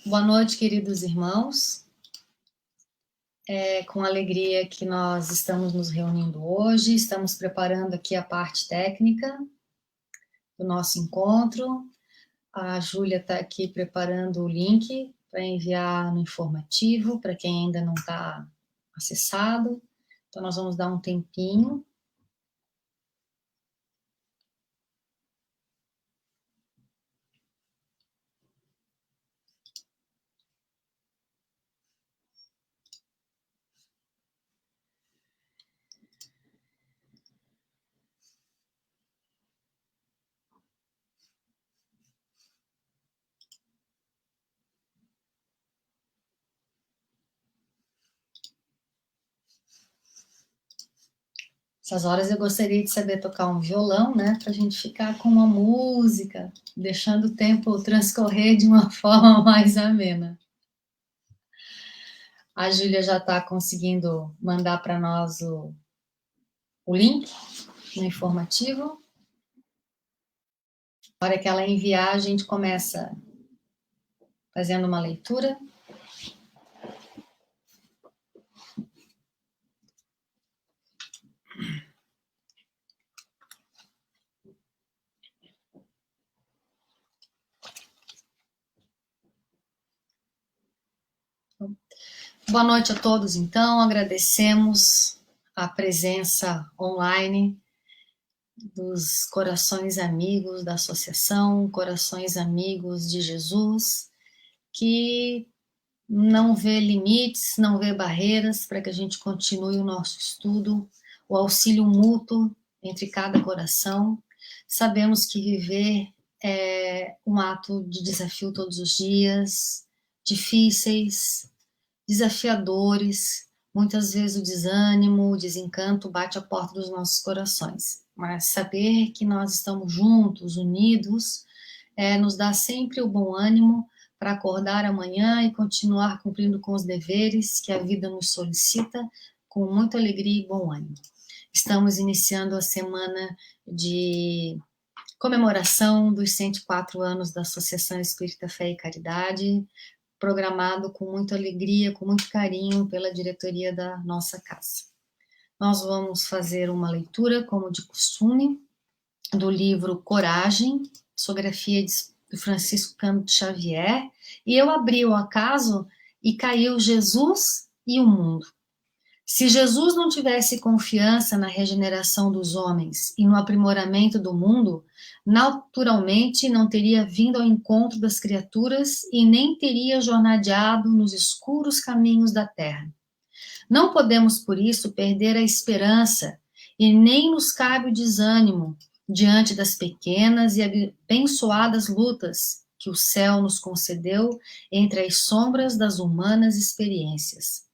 Boa noite, queridos irmãos. É com alegria que nós estamos nos reunindo hoje, estamos preparando aqui a parte técnica do nosso encontro. A Júlia está aqui preparando o link para enviar no informativo, para quem ainda não está acessado. Então, nós vamos dar um tempinho. Essas horas eu gostaria de saber tocar um violão, né, para a gente ficar com uma música, deixando o tempo transcorrer de uma forma mais amena. A Júlia já está conseguindo mandar para nós o link no informativo. Na hora que ela enviar, a gente começa fazendo uma leitura. Boa noite a todos, então. Agradecemos a presença online dos corações amigos da associação, corações amigos de Jesus, que não vê limites, não vê barreiras para que a gente continue o nosso estudo, o auxílio mútuo entre cada coração. Sabemos que viver é um ato de desafio todos os dias, difíceis, desafiadores, muitas vezes o desânimo, o desencanto bate à porta dos nossos corações. Mas saber que nós estamos juntos, unidos, nos dá sempre o bom ânimo para acordar amanhã e continuar cumprindo com os deveres que a vida nos solicita, com muita alegria e bom ânimo. Estamos iniciando a semana de comemoração dos 104 anos da Associação Espírita Fé e Caridade, programado com muita alegria, com muito carinho pela diretoria da nossa casa. Nós vamos fazer uma leitura, como de costume, do livro Coragem, psicografia do Francisco Cândido Xavier, e eu abri o acaso e caiu Jesus e o mundo. Se Jesus não tivesse confiança na regeneração dos homens e no aprimoramento do mundo, naturalmente não teria vindo ao encontro das criaturas e nem teria jornadeado nos escuros caminhos da terra. Não podemos, por isso, perder a esperança e nem nos cabe o desânimo diante das pequenas e abençoadas lutas que o céu nos concedeu entre as sombras das humanas experiências.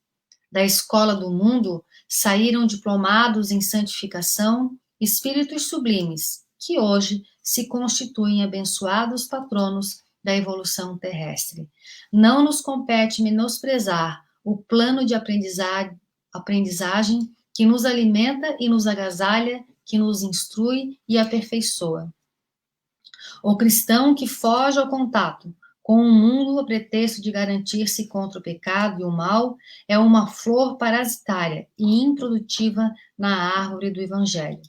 Da escola do mundo saíram diplomados em santificação espíritos sublimes, que hoje se constituem abençoados patronos da evolução terrestre. Não nos compete menosprezar o plano de aprendizagem que nos alimenta e nos agasalha, que nos instrui e aperfeiçoa. O cristão que foge ao contato com o mundo a pretexto de garantir-se contra o pecado e o mal é uma flor parasitária e improdutiva na árvore do Evangelho.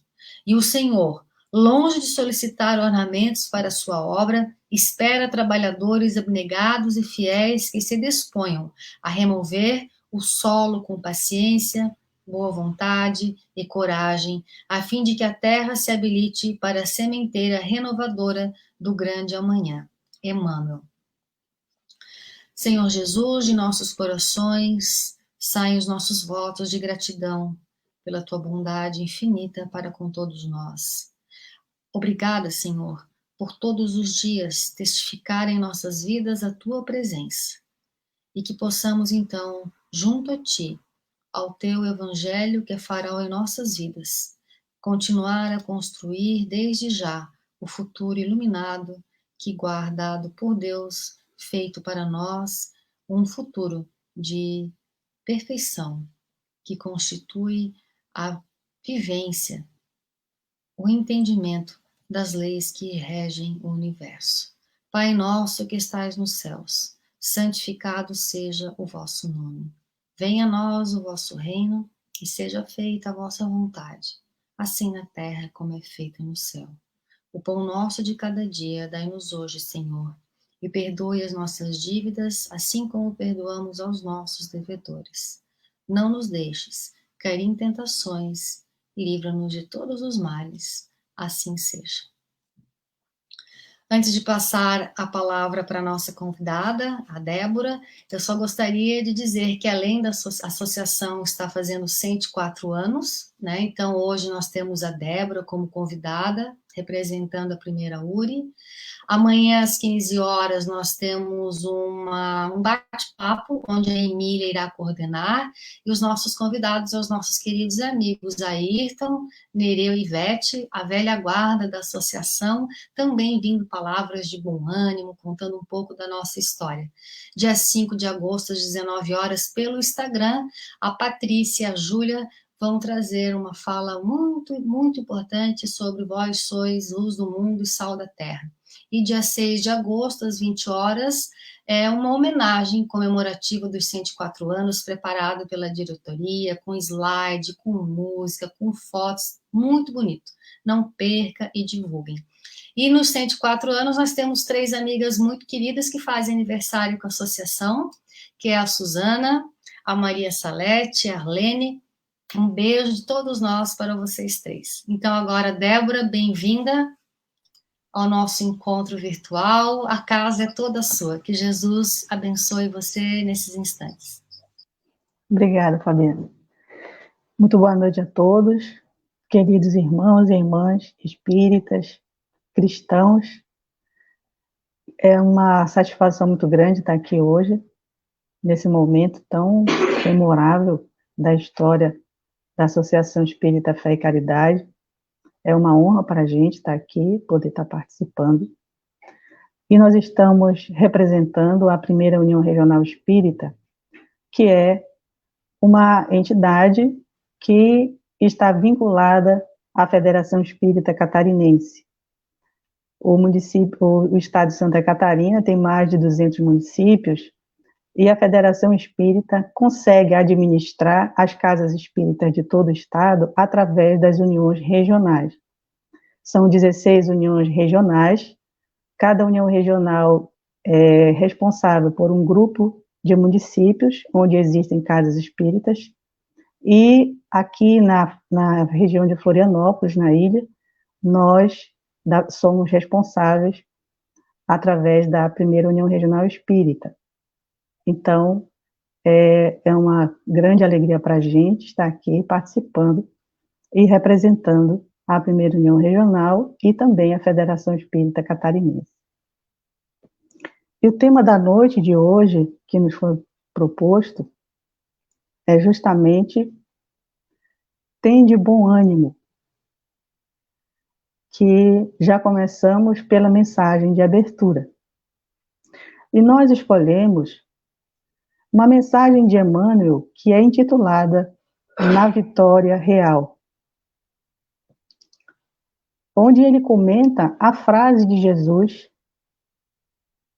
E o Senhor, longe de solicitar ornamentos para a sua obra, espera trabalhadores abnegados e fiéis que se disponham a remover o solo com paciência, boa vontade e coragem, a fim de que a terra se habilite para a sementeira renovadora do grande amanhã. Emmanuel. Senhor Jesus, de nossos corações saem os nossos votos de gratidão pela tua bondade infinita para com todos nós. Obrigada, Senhor, por todos os dias testificar em nossas vidas a tua presença e que possamos então, junto a ti, ao teu evangelho que é farol em nossas vidas, continuar a construir desde já o futuro iluminado que guardado por Deus, feito para nós um futuro de perfeição, que constitui a vivência, o entendimento das leis que regem o universo. Pai nosso que estais nos céus, santificado seja o vosso nome. Venha a nós o vosso reino, e seja feita a vossa vontade, assim na terra como é feita no céu. O pão nosso de cada dia dai-nos hoje, Senhor, e perdoe as nossas dívidas, assim como perdoamos aos nossos devedores. Não nos deixes cair em tentações, e livra-nos de todos os males, assim seja. Antes de passar a palavra para a nossa convidada, a Débora, eu só gostaria de dizer que além da associação está fazendo 104 anos, né? Então hoje nós temos a Débora como convidada, representando a primeira URI. Amanhã, às 15 horas, nós temos um bate-papo, onde a Emília irá coordenar, e os nossos convidados são os nossos queridos amigos Ayrton, Nereu e Ivete, a velha guarda da associação, também vindo palavras de bom ânimo, contando um pouco da nossa história. Dia 5 de agosto, às 19 horas, pelo Instagram, a Patrícia e a Júlia vão trazer uma fala muito, muito importante sobre vós sois luz do mundo e sal da terra. E dia 6 de agosto, às 20 horas, é uma homenagem comemorativa dos 104 anos, preparado pela diretoria, com slide, com música, com fotos, muito bonito. Não perca e divulguem. E nos 104 anos, nós temos 3 amigas muito queridas que fazem aniversário com a associação, que é a Suzana, a Maria Salete, a Arlene. Um beijo de todos nós para vocês 3. Então agora, Débora, bem-vinda ao nosso encontro virtual. A casa é toda sua. Que Jesus abençoe você nesses instantes. Obrigada, Fabiana. Muito boa noite a todos, queridos irmãos e irmãs espíritas, cristãos. É uma satisfação muito grande estar aqui hoje, nesse momento tão memorável da história da Associação Espírita Fé e Caridade. É uma honra para a gente estar aqui, poder estar participando. E nós estamos representando a primeira União Regional Espírita, que é uma entidade que está vinculada à Federação Espírita Catarinense. O estado de Santa Catarina tem mais de 200 municípios e a Federação Espírita consegue administrar as casas espíritas de todo o estado através das uniões regionais. São 16 uniões regionais, cada união regional é responsável por um grupo de municípios onde existem casas espíritas, e aqui na região de Florianópolis, na ilha, nós somos responsáveis através da primeira União Regional Espírita. Então, é uma grande alegria para a gente estar aqui participando e representando a primeira União Regional e também a Federação Espírita Catarinense. E o tema da noite de hoje, que nos foi proposto, é justamente "Tende bom ânimo", que já começamos pela mensagem de abertura. E nós escolhemos uma mensagem de Emmanuel que é intitulada "Na Vitória Real", onde ele comenta a frase de Jesus,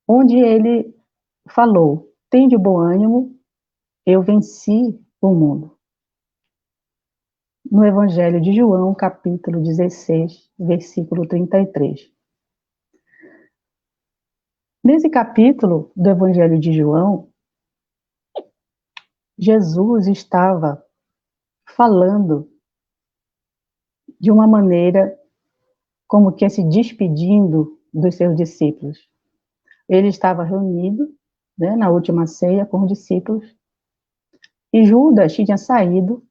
onde ele falou: "Tende bom ânimo, eu venci o mundo", no Evangelho de João, capítulo 16, versículo 33. Nesse capítulo do Evangelho de João, Jesus estava falando de uma maneira como que se despedindo dos seus discípulos. Ele estava reunido, né, na última ceia com os discípulos, e Judas tinha saído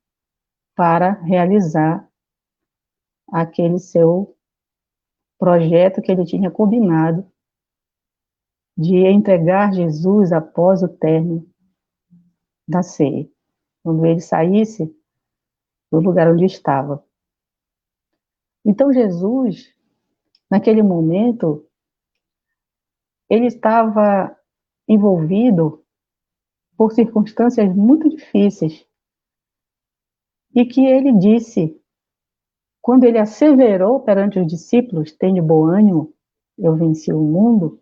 para realizar aquele seu projeto que ele tinha combinado de entregar Jesus após o término da ceia, quando ele saísse do lugar onde estava. Então Jesus, naquele momento, ele estava envolvido por circunstâncias muito difíceis, e que ele disse, quando ele asseverou perante os discípulos: "Tende bom ânimo, eu venci o mundo",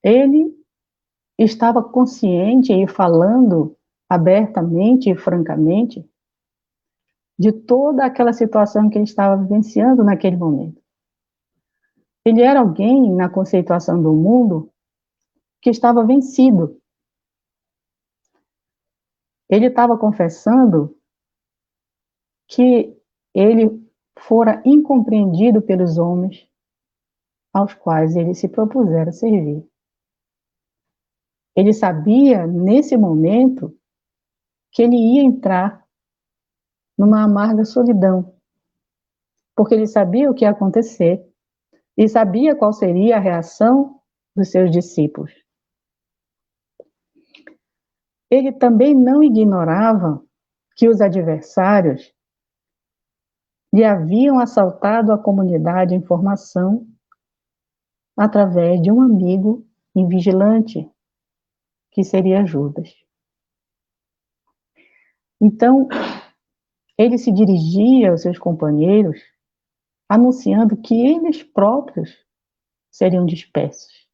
Ele estava consciente e falando abertamente e francamente de toda aquela situação que ele estava vivenciando naquele momento. Ele era alguém, na conceituação do mundo, que estava vencido. Ele estava confessando que ele fora incompreendido pelos homens aos quais ele se propusera servir. Ele sabia, nesse momento, que ele ia entrar numa amarga solidão, porque ele sabia o que ia acontecer e sabia qual seria a reação dos seus discípulos. Ele também não ignorava que os adversários lhe haviam assaltado a comunidade em formação através de um amigo invigilante, que seria Judas. Então, ele se dirigia aos seus companheiros, anunciando que eles próprios seriam dispersos.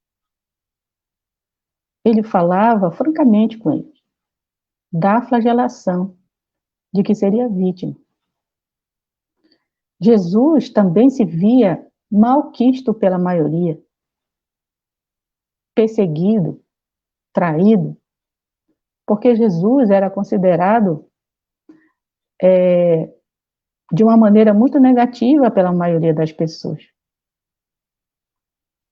Ele falava francamente com eles da flagelação de que seria vítima. Jesus também se via malquisto pela maioria, perseguido, traído, porque Jesus era considerado de uma maneira muito negativa pela maioria das pessoas.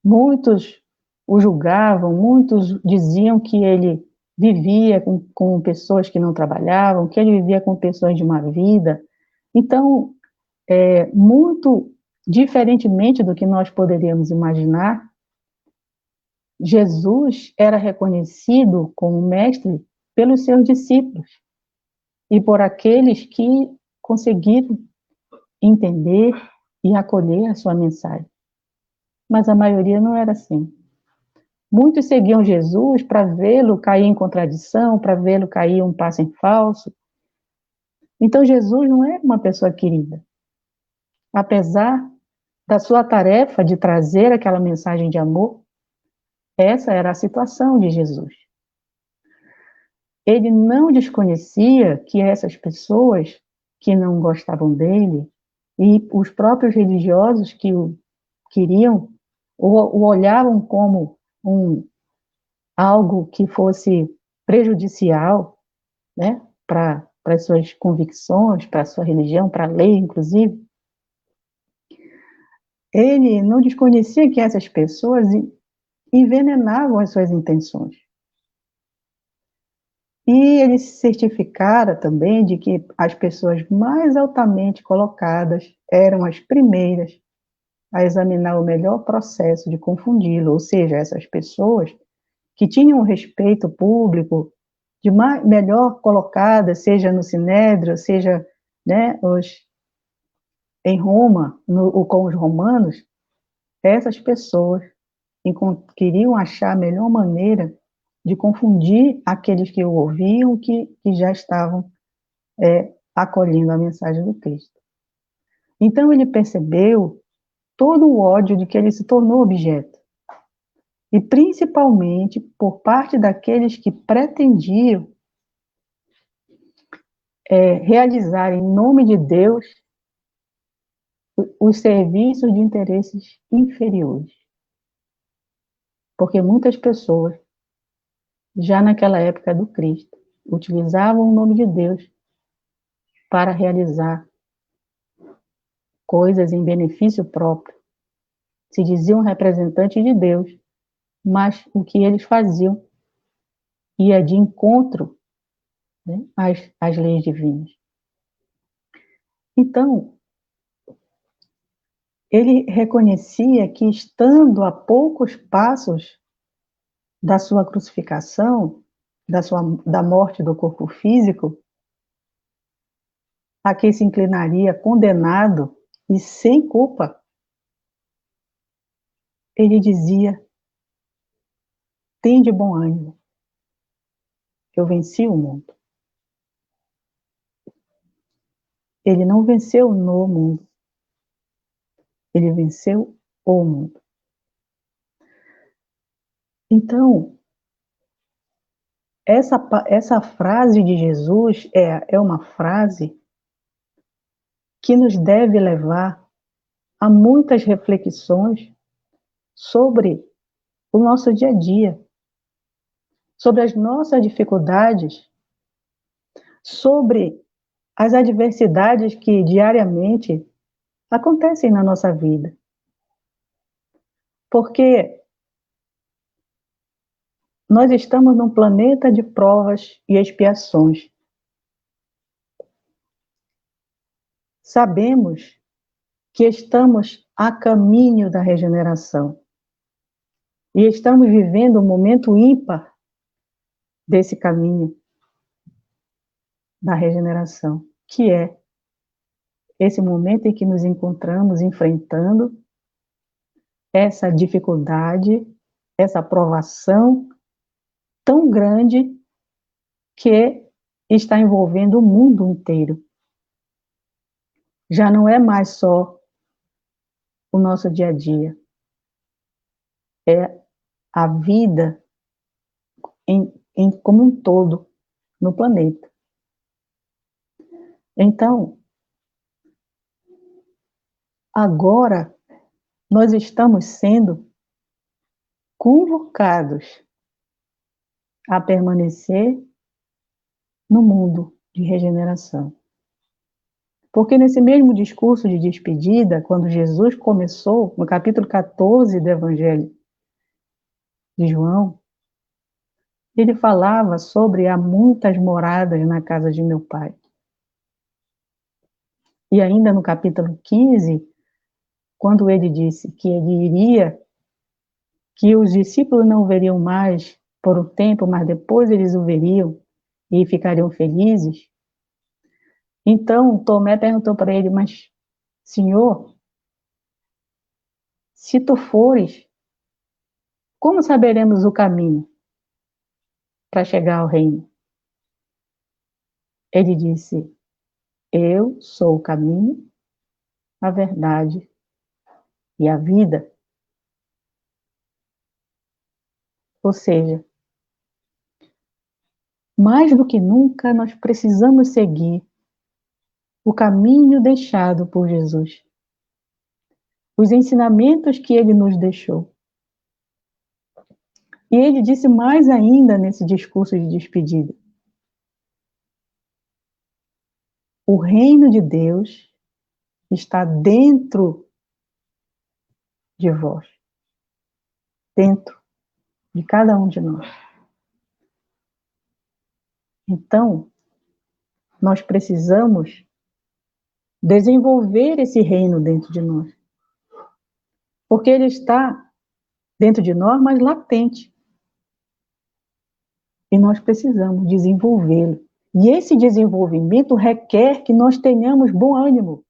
Muitos o julgavam, muitos diziam que ele vivia com pessoas que não trabalhavam, que ele vivia com pessoas de má vida. Então, muito diferentemente do que nós poderíamos imaginar, Jesus era reconhecido como mestre pelos seus discípulos e por aqueles que conseguiram entender e acolher a sua mensagem. Mas a maioria não era assim. Muitos seguiam Jesus para vê-lo cair em contradição, para vê-lo cair um passo em falso. Então, Jesus não era uma pessoa querida. Apesar da sua tarefa de trazer aquela mensagem de amor, essa era a situação de Jesus. Ele não desconhecia que essas pessoas que não gostavam dele e os próprios religiosos que o queriam o olhavam como algo que fosse prejudicial, né, para as suas convicções, para a sua religião, para a lei, inclusive. Ele não desconhecia que essas pessoas envenenavam as suas intenções. E ele se certificara também de que as pessoas mais altamente colocadas eram as primeiras a examinar o melhor processo de confundi-lo, ou seja, essas pessoas que tinham um respeito público, de melhor colocadas, seja no Sinédrio, seja, né, em Roma, com os romanos, essas pessoas queriam achar a melhor maneira de confundir aqueles que o ouviam, que já estavam acolhendo a mensagem do Cristo. Então ele percebeu todo o ódio de que ele se tornou objeto, e principalmente por parte daqueles que pretendiam realizar em nome de Deus os serviços de interesses inferiores. Porque muitas pessoas, já naquela época do Cristo, utilizavam o nome de Deus para realizar coisas em benefício próprio. Se diziam representantes de Deus, mas o que eles faziam ia de encontro, né, às leis divinas. Então, ele reconhecia que, estando a poucos passos da sua crucificação, da morte do corpo físico, a que se inclinaria condenado e sem culpa, ele dizia: "Tende bom ânimo, eu venci o mundo." Ele não venceu no mundo, ele venceu o mundo. Então, essa frase de Jesus é uma frase que nos deve levar a muitas reflexões sobre o nosso dia a dia, sobre as nossas dificuldades, sobre as adversidades que diariamente acontecem na nossa vida. Porque nós estamos num planeta de provas e expiações. Sabemos que estamos a caminho da regeneração e estamos vivendo um momento ímpar desse caminho da regeneração, que é esse momento em que nos encontramos enfrentando essa dificuldade, essa provação tão grande que está envolvendo o mundo inteiro. Já não é mais só o nosso dia a dia, é a vida como um todo no planeta. Então, agora nós estamos sendo convocados a permanecer no mundo de regeneração. Porque nesse mesmo discurso de despedida, quando Jesus começou, no capítulo 14 do Evangelho de João, ele falava sobre há muitas moradas na casa de meu Pai. E ainda no capítulo 15, quando ele disse que ele iria, que os discípulos não o veriam mais por um tempo, mas depois eles o veriam e ficariam felizes. Então Tomé perguntou para ele, mas Senhor, se tu fores, como saberemos o caminho para chegar ao reino? Ele disse, eu sou o caminho, a verdade e a vida. Ou seja, mais do que nunca nós precisamos seguir o caminho deixado por Jesus, os ensinamentos que ele nos deixou. E ele disse mais ainda nesse discurso de despedida: o reino de Deus está dentro de vós, dentro de cada um de nós. Então, nós precisamos desenvolver esse reino dentro de nós. Porque ele está dentro de nós, mas latente. E nós precisamos desenvolvê-lo. E esse desenvolvimento requer que nós tenhamos bom ânimo.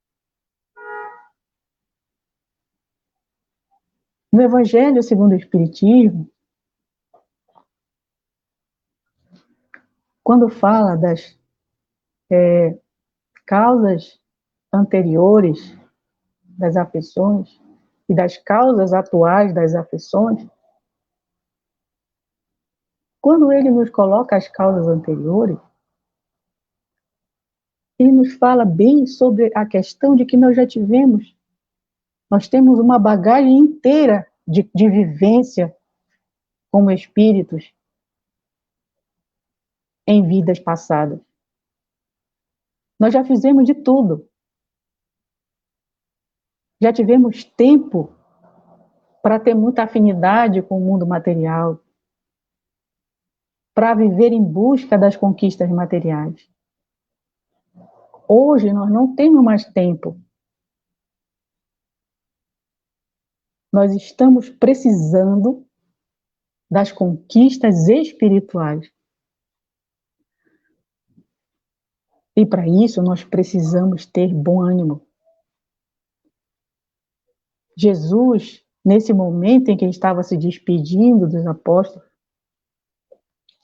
No Evangelho segundo o Espiritismo, quando fala das causas anteriores das aflições e das causas atuais das aflições, quando ele nos coloca as causas anteriores, ele nos fala bem sobre a questão de que nós temos uma bagagem inteira de vivência como espíritos em vidas passadas. Nós já fizemos de tudo. Já tivemos tempo para ter muita afinidade com o mundo material, para viver em busca das conquistas materiais. Hoje nós não temos mais tempo. Nós estamos precisando das conquistas espirituais. E para isso nós precisamos ter bom ânimo. Jesus, nesse momento em que ele estava se despedindo dos apóstolos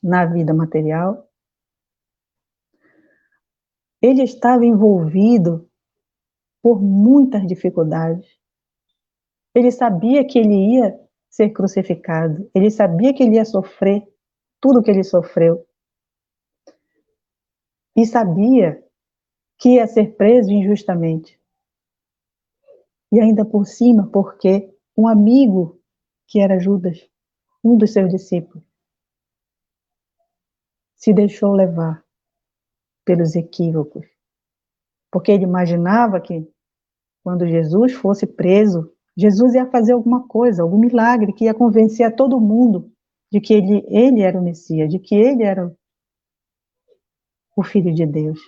na vida material, ele estava envolvido por muitas dificuldades. Ele sabia que ele ia ser crucificado. Ele sabia que ele ia sofrer tudo o que ele sofreu. E sabia que ia ser preso injustamente. E ainda por cima, porque um amigo, que era Judas, um dos seus discípulos, se deixou levar pelos equívocos. Porque ele imaginava que, quando Jesus fosse preso, Jesus ia fazer alguma coisa, algum milagre, que ia convencer a todo mundo de que ele era o Messias, de que ele era o Filho de Deus.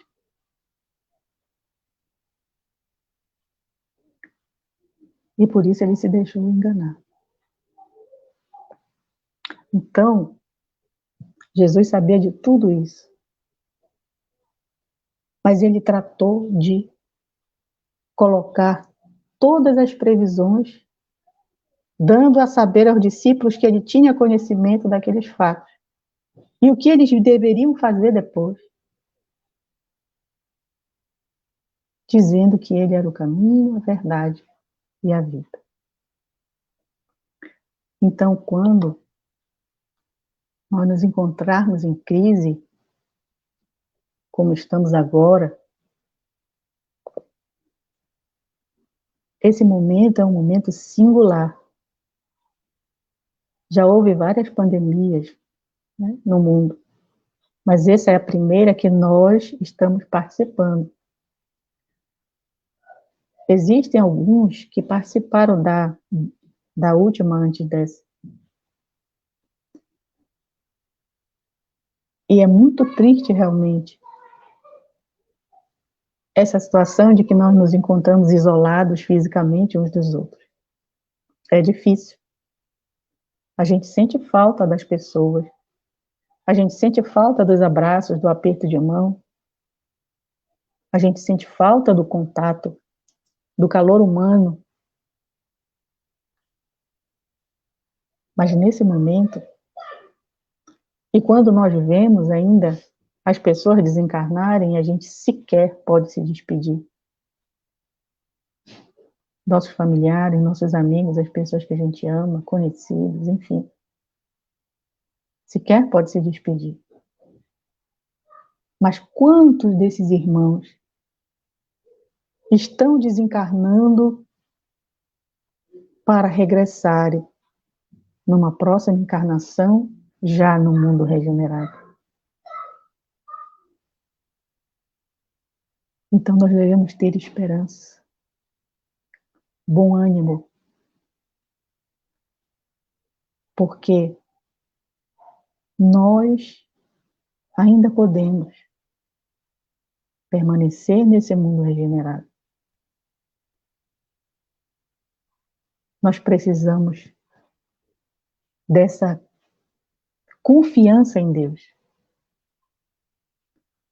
E por isso ele se deixou enganar. Então, Jesus sabia de tudo isso. Mas ele tratou de colocar todas as previsões, dando a saber aos discípulos que ele tinha conhecimento daqueles fatos. E o que eles deveriam fazer depois. Dizendo que ele era o caminho, a verdade e a vida. Então, quando nós nos encontrarmos em crise, como estamos agora, esse momento é um momento singular. Já houve várias pandemias, né, no mundo, mas essa é a primeira que nós estamos participando. Existem alguns que participaram da última antes dessa. E é muito triste, realmente, essa situação de que nós nos encontramos isolados fisicamente uns dos outros. É difícil. A gente sente falta das pessoas. A gente sente falta dos abraços, do aperto de mão. A gente sente falta do contato, do calor humano. Mas nesse momento, e quando nós vemos ainda as pessoas desencarnarem, a gente sequer pode se despedir. Nossos familiares, nossos amigos, as pessoas que a gente ama, conhecidos, enfim. Sequer pode se despedir. Mas quantos desses irmãos estão desencarnando para regressarem numa próxima encarnação, já no mundo regenerado? Então nós devemos ter esperança, bom ânimo, porque nós ainda podemos permanecer nesse mundo regenerado. Nós precisamos dessa confiança em Deus.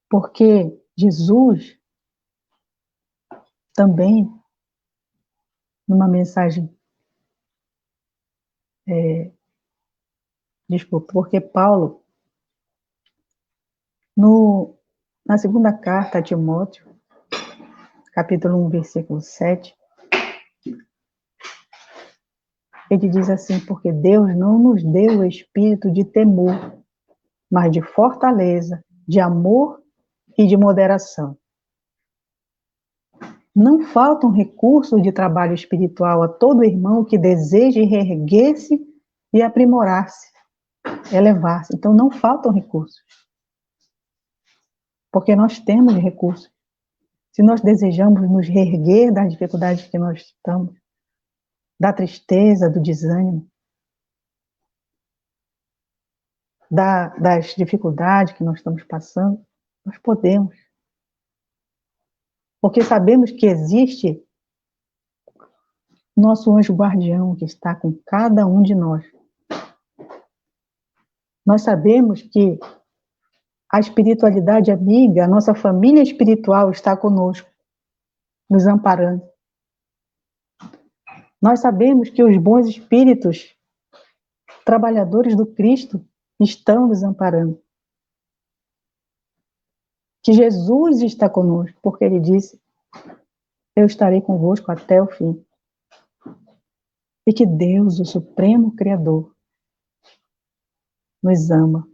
Porque Jesus também, numa mensagem, porque Paulo, na segunda carta a Timóteo, capítulo 1, versículo 7, ele diz assim: porque Deus não nos deu o espírito de temor, mas de fortaleza, de amor e de moderação. Não faltam recursos de trabalho espiritual a todo irmão que deseje reerguer-se e aprimorar-se, elevar-se. Então não faltam recursos, porque nós temos recursos. Se nós desejamos nos reerguer das dificuldades que nós estamos, da tristeza, do desânimo, das dificuldades que nós estamos passando, nós podemos. Porque sabemos que existe nosso anjo guardião que está com cada um de nós. Nós sabemos que a espiritualidade amiga, a nossa família espiritual está conosco, nos amparando. Nós sabemos que os bons espíritos, trabalhadores do Cristo, estão nos amparando. Que Jesus está conosco, porque ele disse: eu estarei convosco até o fim. e que Deus, o Supremo Criador, nos ama.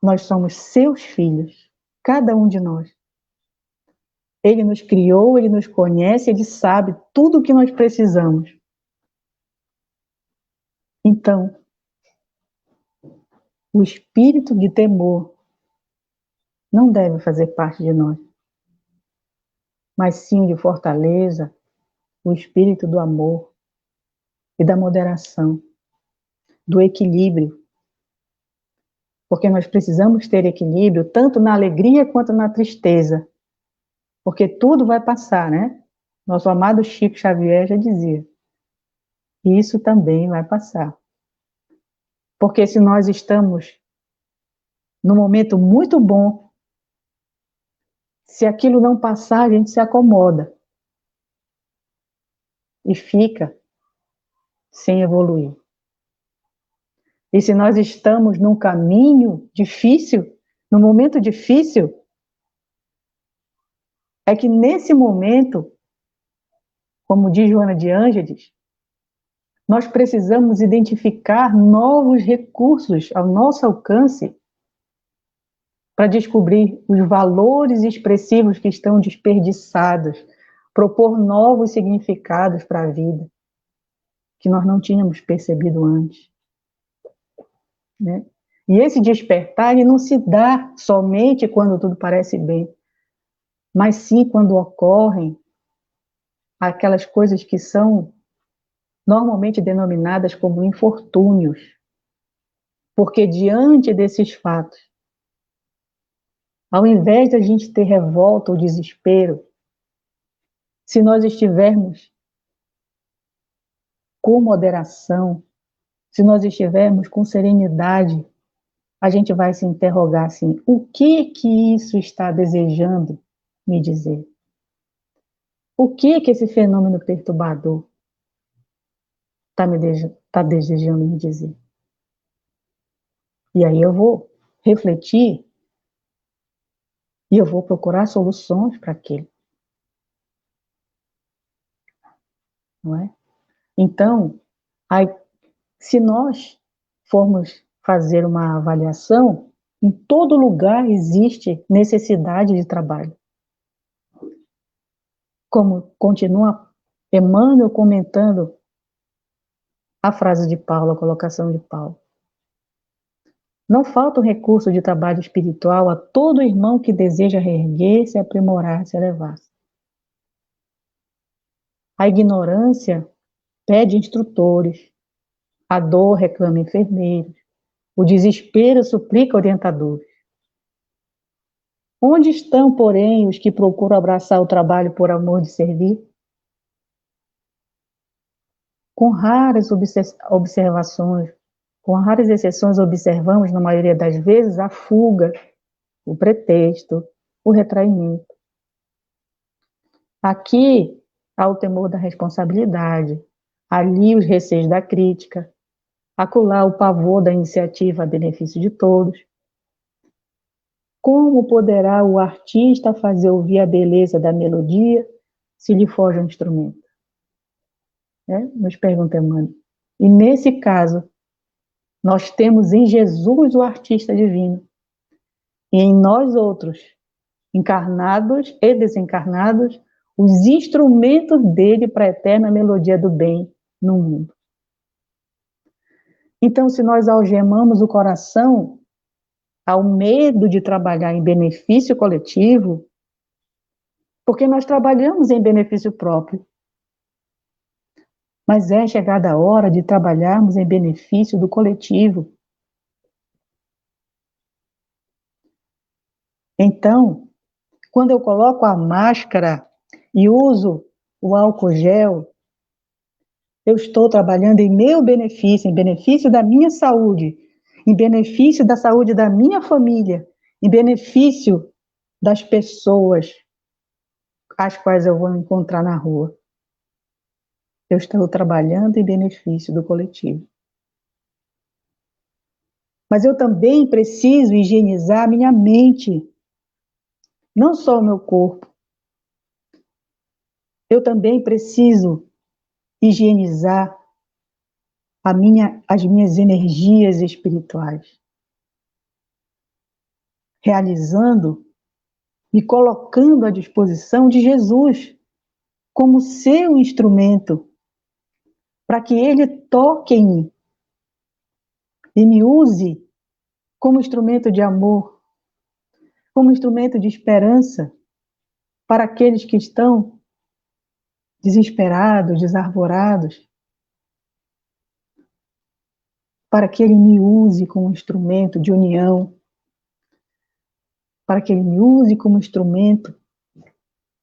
Nós somos seus filhos, cada um de nós. Ele nos criou, ele nos conhece, ele sabe tudo o que nós precisamos. Então, o espírito de temor não deve fazer parte de nós, mas sim de fortaleza, o espírito do amor e da moderação, do equilíbrio. Porque nós precisamos ter equilíbrio tanto na alegria quanto na tristeza. Porque tudo vai passar, né? Nosso amado Chico Xavier já dizia. Isso também vai passar. Porque se nós estamos num momento muito bom, se aquilo não passar, a gente se acomoda e fica sem evoluir. E se nós estamos num caminho difícil, num momento difícil, é que nesse momento, como diz Joana de Ângeles, nós precisamos identificar novos recursos ao nosso alcance para descobrir os valores expressivos que estão desperdiçados, propor novos significados para a vida que nós não tínhamos percebido antes, né? E esse despertar ele não se dá somente quando tudo parece bem, mas sim quando ocorrem aquelas coisas que são normalmente denominadas como infortúnios, porque diante desses fatos, ao invés de a gente ter revolta ou desespero, se nós estivermos com moderação, se nós estivermos com serenidade, a gente vai se interrogar assim, o que isso está desejando me dizer? O que esse fenômeno perturbador está desejando me dizer? E aí eu vou refletir e eu vou procurar soluções para aquilo. Não é? Então, aí, se nós formos fazer uma avaliação, em todo lugar existe necessidade de trabalho. Como continua Emmanuel comentando a frase de Paulo, a colocação de Paulo. Não falta um recurso de trabalho espiritual a todo irmão que deseja reerguer-se, aprimorar-se, elevar-se. A ignorância pede instrutores, a dor reclama enfermeiros, o desespero suplica orientadores. Onde estão, porém, os que procuram abraçar o trabalho por amor de servir? Com raras observações, com raras exceções, observamos, na maioria das vezes, a fuga, o pretexto, o retraimento. Aqui há o temor da responsabilidade, ali os receios da crítica, acolá o pavor da iniciativa a benefício de todos. Como poderá o artista fazer ouvir a beleza da melodia se lhe foge um instrumento? Nos pergunta Emmanuel. E nesse caso, nós temos em Jesus o artista divino, e em nós outros, encarnados e desencarnados, os instrumentos dele para a eterna melodia do bem no mundo. Então, se nós algemamos o coração ao medo de trabalhar em benefício coletivo, porque nós trabalhamos em benefício próprio, mas é chegada a hora de trabalharmos em benefício do coletivo. Então, quando eu coloco a máscara e uso o álcool gel, eu estou trabalhando em meu benefício, em benefício da minha saúde, em benefício da saúde da minha família, em benefício das pessoas as quais eu vou encontrar na rua. Eu estou trabalhando em benefício do coletivo. Mas eu também preciso higienizar a minha mente, não só o meu corpo. Eu também preciso higienizar as minhas energias espirituais, realizando, me colocando à disposição de Jesus como seu instrumento, para que ele toque em mim e me use como instrumento de amor, como instrumento de esperança para aqueles que estão desesperados, desarvorados, para que ele me use como instrumento de união, para que ele me use como instrumento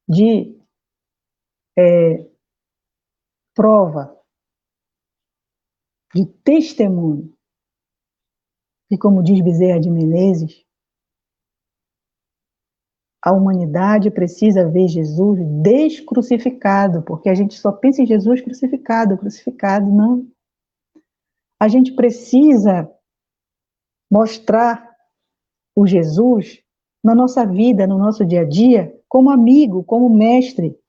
de prova, de testemunho. E como diz Bezerra de Menezes, a humanidade precisa ver Jesus descrucificado, porque a gente só pensa em Jesus crucificado, crucificado, não. A gente precisa mostrar o Jesus na nossa vida, no nosso dia a dia, como amigo, como mestre,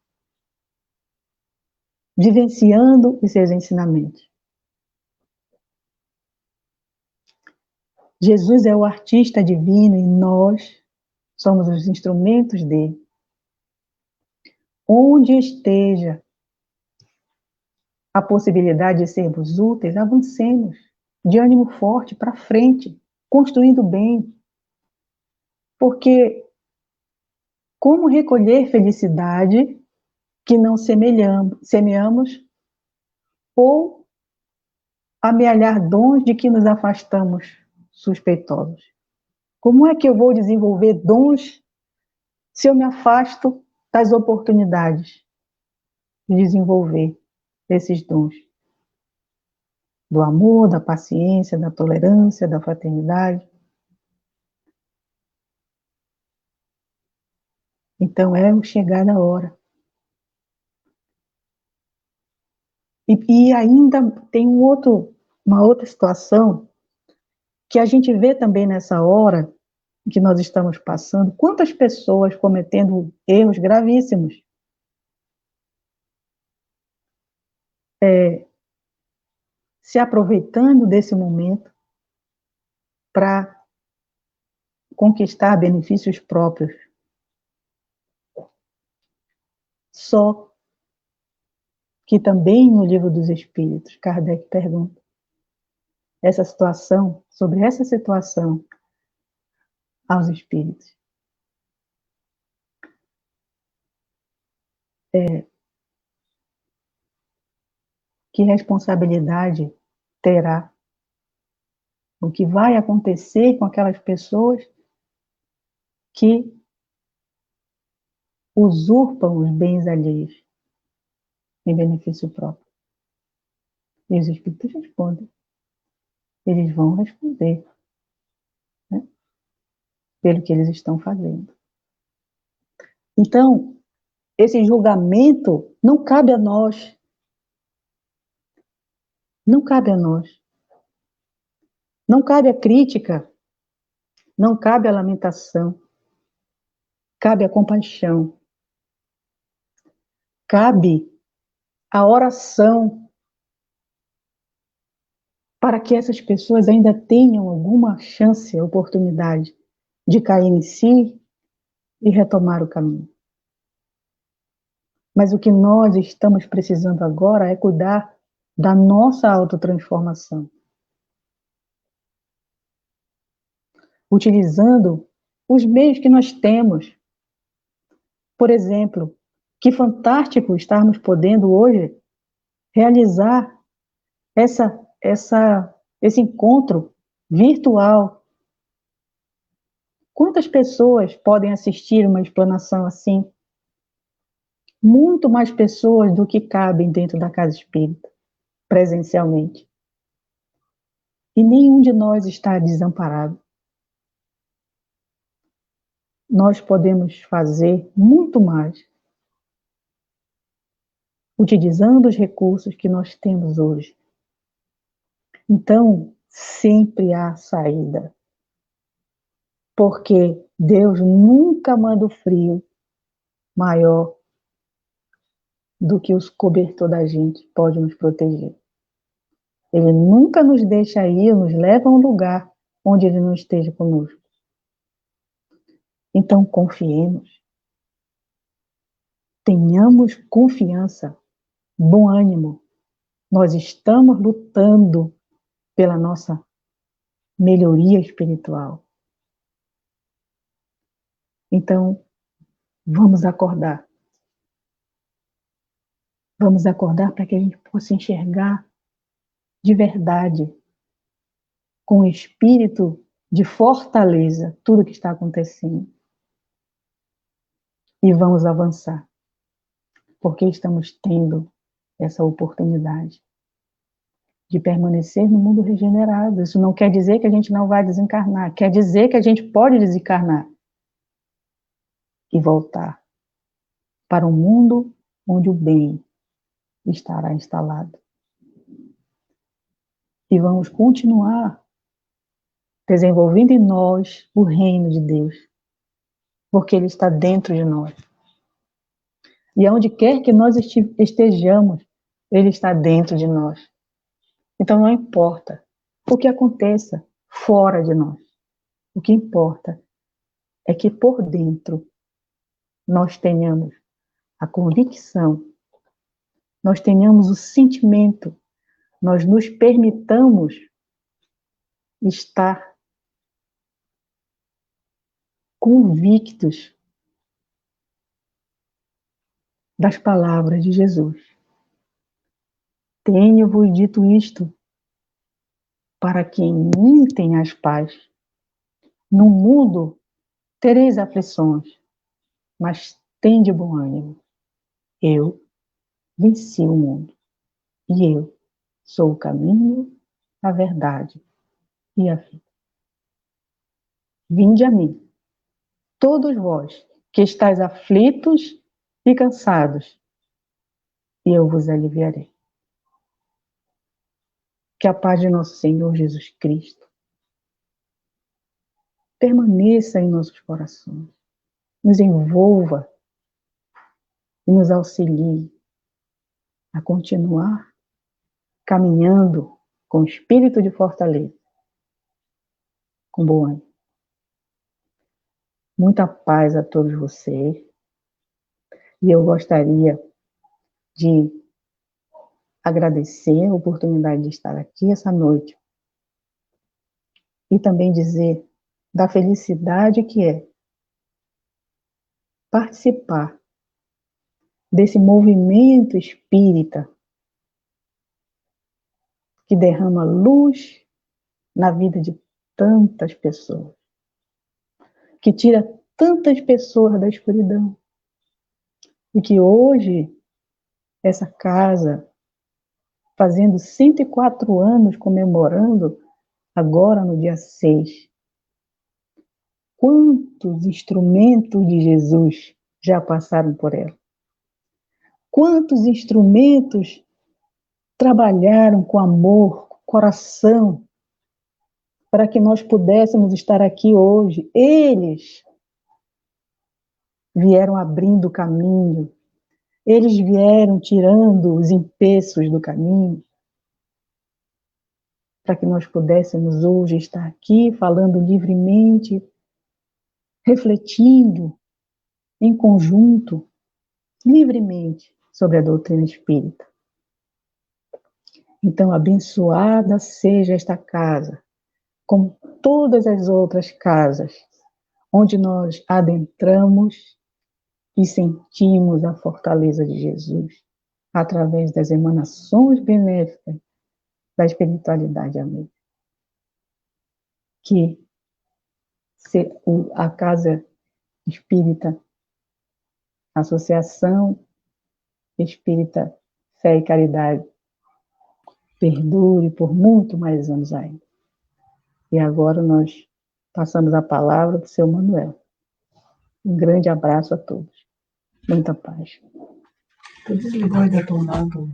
vivenciando os seus ensinamentos. Jesus é o artista divino e nós somos os instrumentos dele. Onde esteja a possibilidade de sermos úteis, avancemos de ânimo forte para frente, construindo bem. Porque como recolher felicidade que não semeamos ou amealhar dons de que nos afastamos suspeitosos? Como é que eu vou desenvolver dons se eu me afasto das oportunidades de desenvolver esses dons? Do amor, da paciência, da tolerância, da fraternidade. Então é o chegar da hora. E ainda tem uma outra situação que a gente vê também nessa hora que nós estamos passando, quantas pessoas cometendo erros gravíssimos. Se aproveitando desse momento para conquistar benefícios próprios. Só que também no Livro dos Espíritos, Kardec pergunta sobre essa situação aos espíritos. Que responsabilidade terá? O que vai acontecer com aquelas pessoas que usurpam os bens alheios em benefício próprio? E os espíritos respondem. Eles vão responder, né, pelo que eles estão fazendo. Então, esse julgamento não cabe a nós. Não cabe a nós. Não cabe a crítica. Não cabe a lamentação. Cabe a compaixão. Cabe a oração para que essas pessoas ainda tenham alguma chance, oportunidade de cair em si e retomar o caminho. Mas o que nós estamos precisando agora é cuidar da nossa autotransformação. Utilizando os meios que nós temos. Por exemplo, que fantástico estarmos podendo hoje realizar esse encontro virtual. Quantas pessoas podem assistir uma explanação assim? Muito mais pessoas do que cabem dentro da casa espírita, presencialmente. E nenhum de nós está desamparado. Nós podemos fazer muito mais, utilizando os recursos que nós temos hoje. Então, sempre há saída. Porque Deus nunca manda o frio maior do que os cobertor da gente pode nos proteger. Ele nunca nos deixa ir, nos leva a um lugar onde Ele não esteja conosco. Então, confiemos. Tenhamos confiança, bom ânimo. Nós estamos lutando pela nossa melhoria espiritual. Então, vamos acordar. Vamos acordar para que a gente possa enxergar de verdade, com espírito de fortaleza, tudo que está acontecendo. E vamos avançar, porque estamos tendo essa oportunidade de permanecer no mundo regenerado. Isso não quer dizer que a gente não vai desencarnar, quer dizer que a gente pode desencarnar e voltar para um mundo onde o bem estará instalado. E vamos continuar desenvolvendo em nós o reino de Deus, porque Ele está dentro de nós. E aonde quer que nós estejamos, Ele está dentro de nós. Então não importa o que aconteça fora de nós. O que importa é que por dentro nós tenhamos a convicção, nós tenhamos o sentimento, nós nos permitamos estar convictos das palavras de Jesus. Tenho-vos dito isto, para que em mim tenhas paz. No mundo tereis aflições, mas tende bom ânimo. Eu venci o mundo, e eu sou o caminho, a verdade e a vida. Vinde a mim, todos vós que estáis aflitos e cansados, e eu vos aliviarei. Que a paz de nosso Senhor Jesus Cristo permaneça em nossos corações, nos envolva e nos auxilie a continuar caminhando com espírito de fortaleza, com bom ânimo. Muita paz a todos vocês. E eu gostaria de agradecer a oportunidade de estar aqui essa noite e também dizer da felicidade que é participar desse movimento espírita que derrama luz na vida de tantas pessoas, que tira tantas pessoas da escuridão, e que hoje essa casa, fazendo 104 anos, comemorando agora no dia 6, quantos instrumentos de Jesus já passaram por ela? Quantos instrumentos trabalharam com amor, com coração, para que nós pudéssemos estar aqui hoje? Eles vieram abrindo o caminho, eles vieram tirando os empeços do caminho, para que nós pudéssemos hoje estar aqui falando livremente, refletindo em conjunto, livremente, sobre a doutrina espírita. Então, abençoada seja esta casa, como todas as outras casas, onde nós adentramos e sentimos a fortaleza de Jesus, através das emanações benéficas da espiritualidade amiga. Que a Casa Espírita, Associação Espírita Fé e Caridade, perdure por muito mais anos ainda. E agora nós passamos a palavra para o seu Manuel. Um grande abraço a todos. Muita paz. Tu desligou e detonado.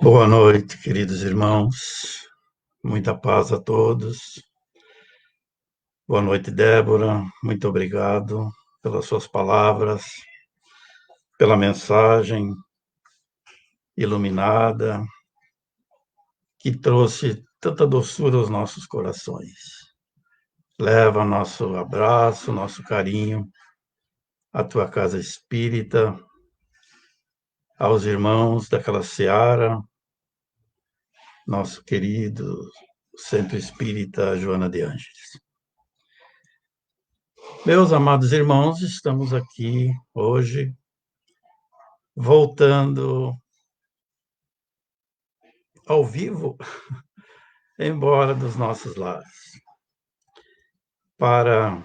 Boa noite, queridos irmãos. Muita paz a todos. Boa noite, Débora. Muito obrigado pelas suas palavras, pela mensagem iluminada, que trouxe tanta doçura aos nossos corações. Leva nosso abraço, nosso carinho à tua casa espírita, aos irmãos daquela seara, nosso querido Centro Espírita Joana de Ângeles. Meus amados irmãos, estamos aqui hoje, voltando ao vivo, embora dos nossos lares, para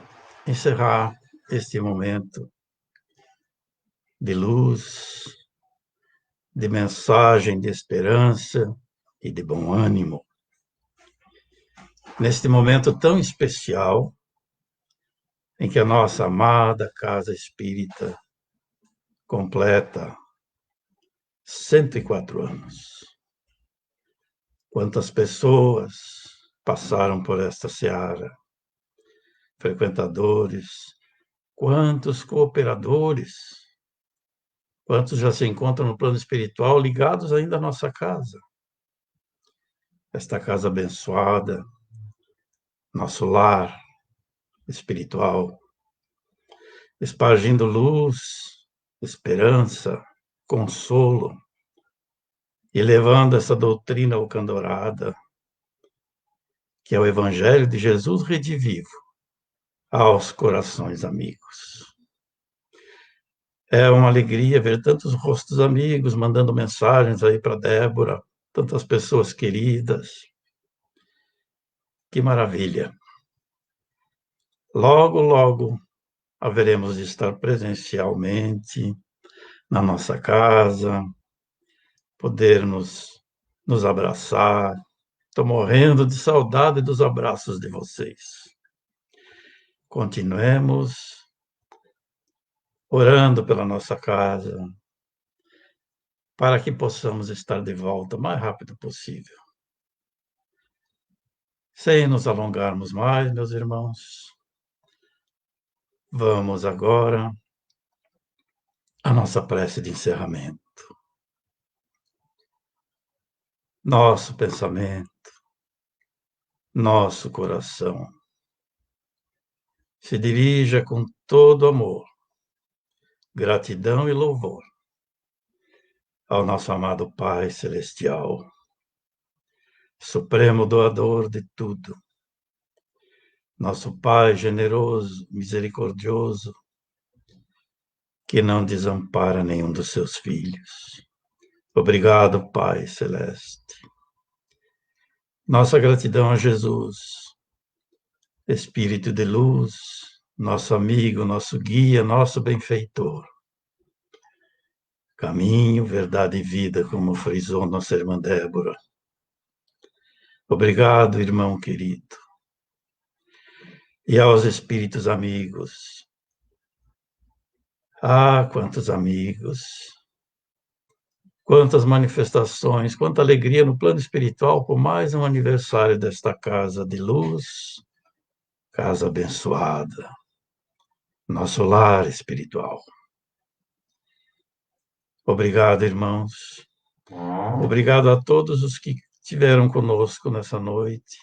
encerrar este momento de luz, de mensagem de esperança e de bom ânimo. Neste momento tão especial, em que a nossa amada Casa Espírita completa 104 anos. Quantas pessoas passaram por esta seara, frequentadores, quantos cooperadores, quantos já se encontram no plano espiritual ligados ainda à nossa casa. Esta casa abençoada, nosso lar espiritual, espargindo luz, esperança, consolo, e levando essa doutrina alcandorada, que é o Evangelho de Jesus redivivo, aos corações amigos. É uma alegria ver tantos rostos amigos mandando mensagens aí para Débora, tantas pessoas queridas. Que maravilha! Logo, logo, haveremos de estar presencialmente na nossa casa, podermos nos abraçar. Estou morrendo de saudade dos abraços de vocês. Continuemos orando pela nossa casa, para que possamos estar de volta o mais rápido possível. Sem nos alongarmos mais, meus irmãos, vamos agora à nossa prece de encerramento. Nosso pensamento, nosso coração se dirija com todo amor, gratidão e louvor ao nosso amado Pai Celestial, Supremo Doador de tudo, nosso Pai generoso, misericordioso, que não desampara nenhum dos seus filhos. Obrigado, Pai Celeste. Nossa gratidão a Jesus, Espírito de luz, nosso amigo, nosso guia, nosso benfeitor. Caminho, verdade e vida, como frisou nossa irmã Débora. Obrigado, irmão querido. E aos espíritos amigos. Ah, quantos amigos! Quantas manifestações, quanta alegria no plano espiritual por mais um aniversário desta casa de luz, casa abençoada, nosso lar espiritual. Obrigado, irmãos. Obrigado a todos os que estiveram conosco nessa noite,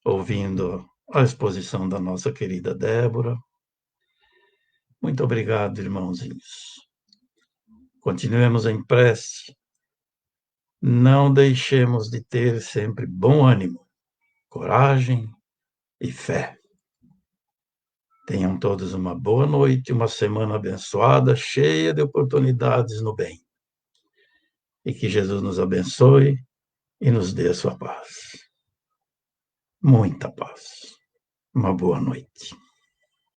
ouvindo a exposição da nossa querida Débora. Muito obrigado, irmãozinhos. Continuemos em prece. Não deixemos de ter sempre bom ânimo, coragem e fé. Tenham todos uma boa noite, uma semana abençoada, cheia de oportunidades no bem. E que Jesus nos abençoe e nos dê a sua paz. Muita paz. Uma boa noite.